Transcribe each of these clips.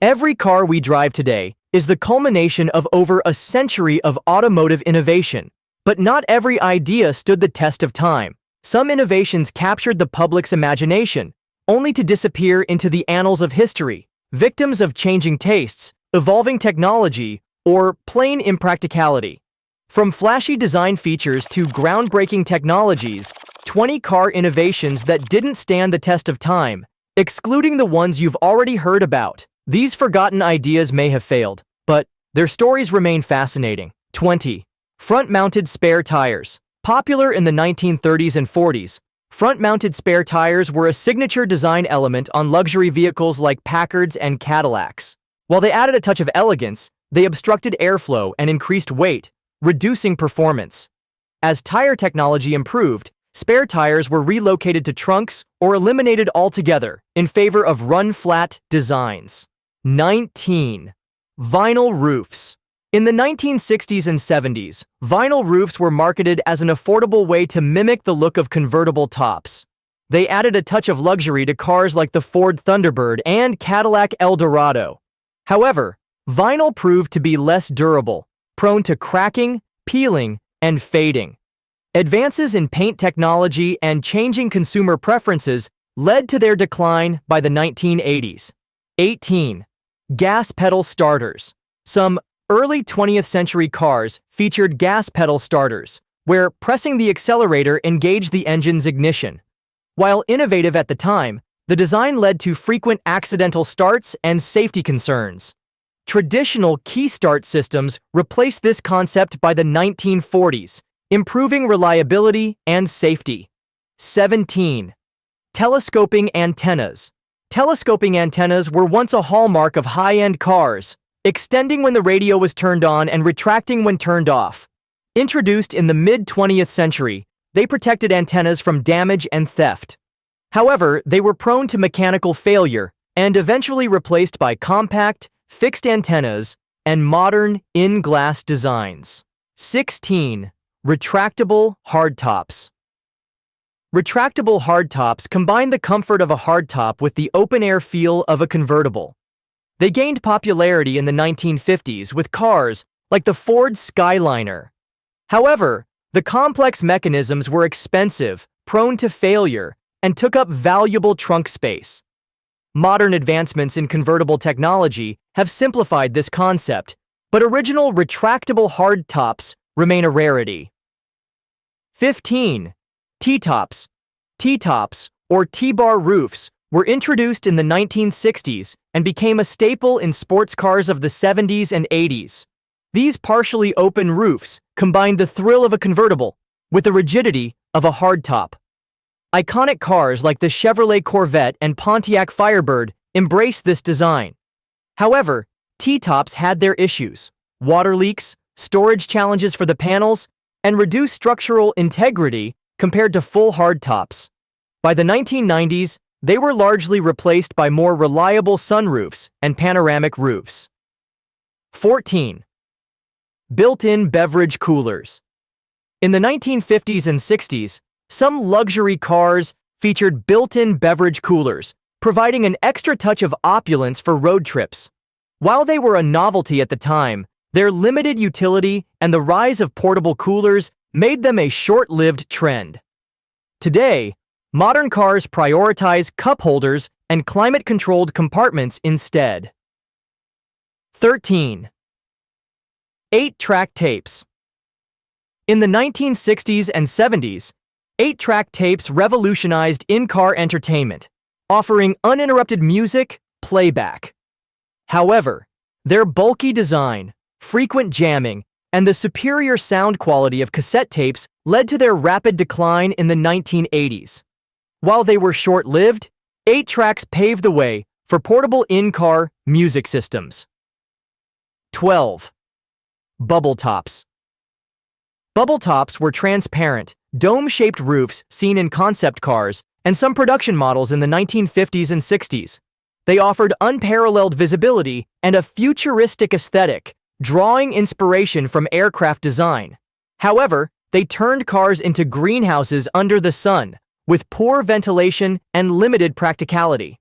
Every car we drive today is the culmination of over a century of automotive innovation. But not every idea stood the test of time. Some innovations captured the public's imagination, only to disappear into the annals of history, victims of changing tastes, evolving technology, or plain impracticality. From flashy design features to groundbreaking technologies, 20 car innovations that didn't stand the test of time, excluding the ones you've already heard about. These forgotten ideas may have failed, but their stories remain fascinating. 20. Front-mounted spare tires. Popular in the 1930s and 40s, front-mounted spare tires were a signature design element on luxury vehicles like Packards and Cadillacs. While they added a touch of elegance, they obstructed airflow and increased weight, reducing performance. As tire technology improved, spare tires were relocated to trunks or eliminated altogether in favor of run-flat designs. 19. Vinyl roofs. In the 1960s and 70s, vinyl roofs were marketed as an affordable way to mimic the look of convertible tops. They added a touch of luxury to cars like the Ford Thunderbird and Cadillac Eldorado. However, vinyl proved to be less durable, prone to cracking, peeling, and fading. Advances in paint technology and changing consumer preferences led to their decline by the 1980s. 18. Gas pedal starters. Some early 20th century cars featured gas pedal starters, where pressing the accelerator engaged the engine's ignition. While innovative at the time, the design led to frequent accidental starts and safety concerns. Traditional key start systems replaced this concept by the 1940s, improving reliability and safety. 17. Telescoping antennas. Telescoping antennas were once a hallmark of high-end cars, extending when the radio was turned on and retracting when turned off. Introduced in the mid-20th century, they protected antennas from damage and theft. However, they were prone to mechanical failure and eventually replaced by compact, fixed antennas and modern, in-glass designs. 16. Retractable hardtops. Retractable hardtops combine the comfort of a hardtop with the open-air feel of a convertible. They gained popularity in the 1950s with cars like the Ford Skyliner. However, the complex mechanisms were expensive, prone to failure, and took up valuable trunk space. Modern advancements in convertible technology have simplified this concept, but original retractable hardtops remain a rarity. 15. T-tops. T-tops, or T-bar roofs, were introduced in the 1960s and became a staple in sports cars of the 70s and 80s. These partially open roofs combined the thrill of a convertible with the rigidity of a hardtop. Iconic cars like the Chevrolet Corvette and Pontiac Firebird embraced this design. However, T-tops had their issues: water leaks, storage challenges for the panels, and reduced structural integrity compared to full hardtops. By the 1990s, they were largely replaced by more reliable sunroofs and panoramic roofs. 14. Built-in beverage coolers. In the 1950s and 60s, some luxury cars featured built-in beverage coolers, providing an extra touch of opulence for road trips. While they were a novelty at the time, their limited utility and the rise of portable coolers made them a short-lived trend. Today, modern cars prioritize cup holders and climate-controlled compartments instead. 13. 8-track tapes. In the 1960s and 70s, 8-track tapes revolutionized in-car entertainment, offering uninterrupted music playback. However, their bulky design, frequent jamming, and the superior sound quality of cassette tapes led to their rapid decline in the 1980s. While they were short-lived, 8-tracks paved the way for portable in-car music systems. 12. Bubble tops. Bubble tops were transparent, dome-shaped roofs seen in concept cars and some production models in the 1950s and 60s. They offered unparalleled visibility and a futuristic aesthetic, drawing inspiration from aircraft design. However, they turned cars into greenhouses under the sun, with poor ventilation and limited practicality.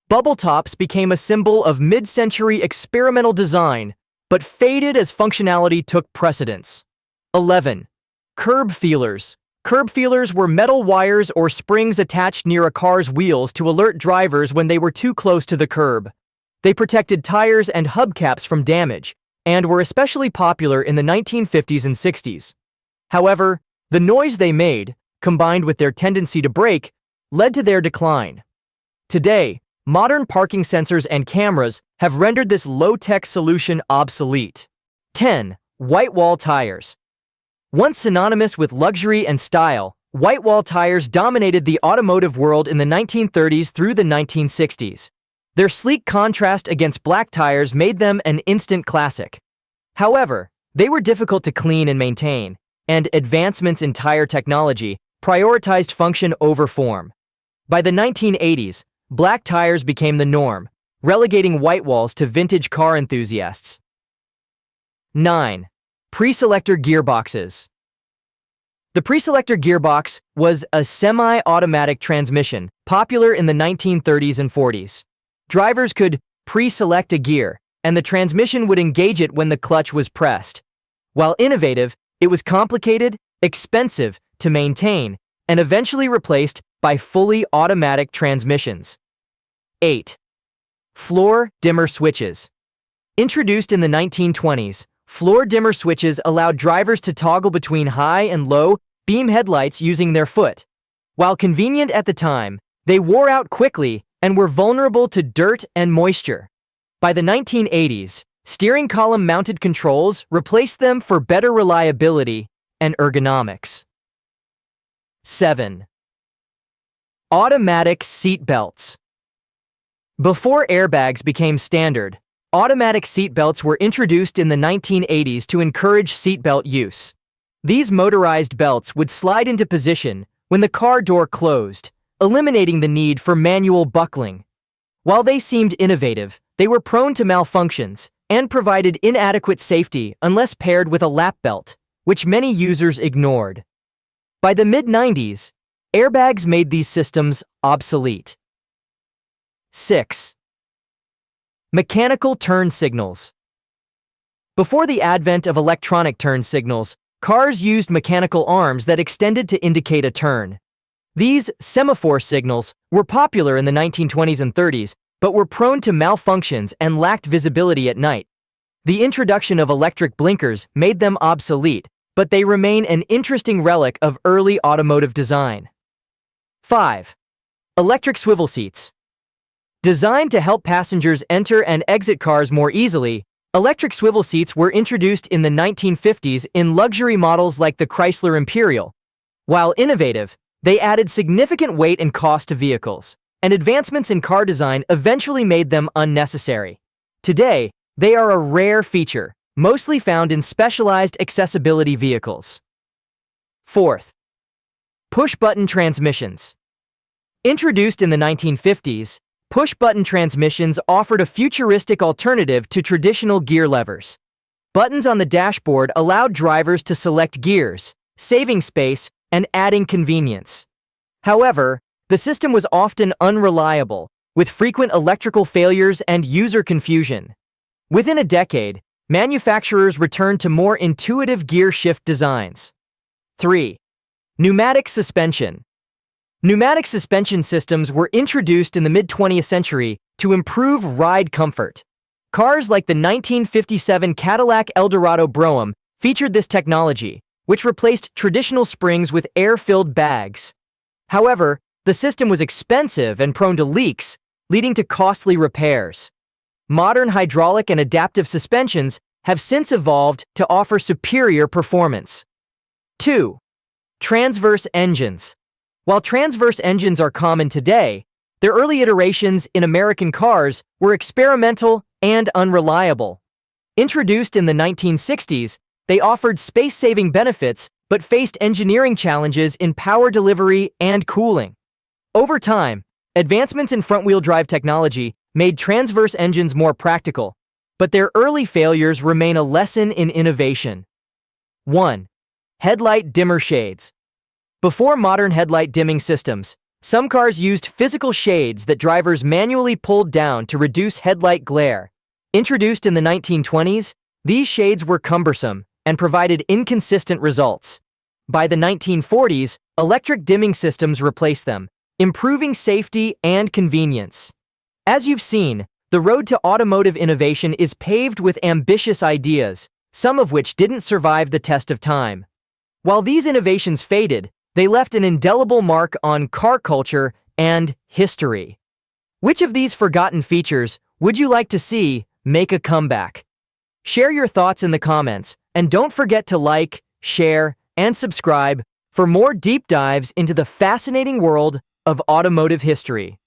Bubble tops became a symbol of mid-century experimental design, but faded as functionality took precedence. 11. Curb feelers. Curb feelers were metal wires or springs attached near a car's wheels to alert drivers when they were too close to the curb. They protected tires and hubcaps from damage, and were especially popular in the 1950s and 60s. However, the noise they made, combined with their tendency to break, led to their decline. Today, modern parking sensors and cameras have rendered this low-tech solution obsolete. 10. White wall tires. Once synonymous with luxury and style, white wall tires dominated the automotive world in the 1930s through the 1960s. Their sleek contrast against black tires made them an instant classic. However, they were difficult to clean and maintain, and advancements in tire technology prioritized function over form. By the 1980s, black tires became the norm, relegating white walls to vintage car enthusiasts. 9. Preselector gearboxes. The preselector gearbox was a semi-automatic transmission, popular in the 1930s and 40s. Drivers could pre-select a gear, and the transmission would engage it when the clutch was pressed. While innovative, it was complicated, expensive to maintain, and eventually replaced by fully automatic transmissions. 8. Floor dimmer switches. Introduced in the 1920s, floor dimmer switches allowed drivers to toggle between high and low beam headlights using their foot. While convenient at the time, they wore out quickly and were vulnerable to dirt and moisture. By the 1980s, steering column mounted controls replaced them for better reliability and ergonomics. 7. Automatic seat belts. Before airbags became standard, automatic seat belts were introduced in the 1980s to encourage seatbelt use. These motorized belts would slide into position when the car door closed, eliminating the need for manual buckling. While they seemed innovative, they were prone to malfunctions and provided inadequate safety unless paired with a lap belt, which many users ignored. By the mid-90s, airbags made these systems obsolete. 6. Mechanical turn signals. Before the advent of electronic turn signals, cars used mechanical arms that extended to indicate a turn. These semaphore signals were popular in the 1920s and 30s, but were prone to malfunctions and lacked visibility at night. The introduction of electric blinkers made them obsolete, but they remain an interesting relic of early automotive design. 5. Electric swivel seats. Designed to help passengers enter and exit cars more easily, electric swivel seats were introduced in the 1950s in luxury models like the Chrysler Imperial. While innovative, they added significant weight and cost to vehicles, and advancements in car design eventually made them unnecessary. Today, they are a rare feature, mostly found in specialized accessibility vehicles. 4th. Push-button transmissions. Introduced in the 1950s, push-button transmissions offered a futuristic alternative to traditional gear levers. Buttons on the dashboard allowed drivers to select gears, saving space and adding convenience. However, the system was often unreliable, with frequent electrical failures and user confusion. Within a decade, manufacturers returned to more intuitive gear shift designs. 3. Pneumatic suspension. Pneumatic suspension systems were introduced in the mid-20th century to improve ride comfort. Cars like the 1957 Cadillac Eldorado Brougham featured this technology, which replaced traditional springs with air-filled bags. However, the system was expensive and prone to leaks, leading to costly repairs. Modern hydraulic and adaptive suspensions have since evolved to offer superior performance. 2. Transverse engines. While transverse engines are common today, their early iterations in American cars were experimental and unreliable. Introduced in the 1960s, they offered space-saving benefits but faced engineering challenges in power delivery and cooling. Over time, advancements in front-wheel drive technology made transverse engines more practical, but their early failures remain a lesson in innovation. 1. Headlight dimmer shades. Before modern headlight dimming systems, Some cars used physical shades that drivers manually pulled down to reduce headlight glare. Introduced in the 1920s, these shades were cumbersome and provided inconsistent results. By the 1940s, electric dimming systems replaced them, improving safety and convenience. As you've seen, the road to automotive innovation is paved with ambitious ideas, some of which didn't survive the test of time. While these innovations faded, they left an indelible mark on car culture and history. Which of these forgotten features would you like to see make a comeback? Share your thoughts in the comments, and don't forget to like, share, and subscribe for more deep dives into the fascinating world of automotive history.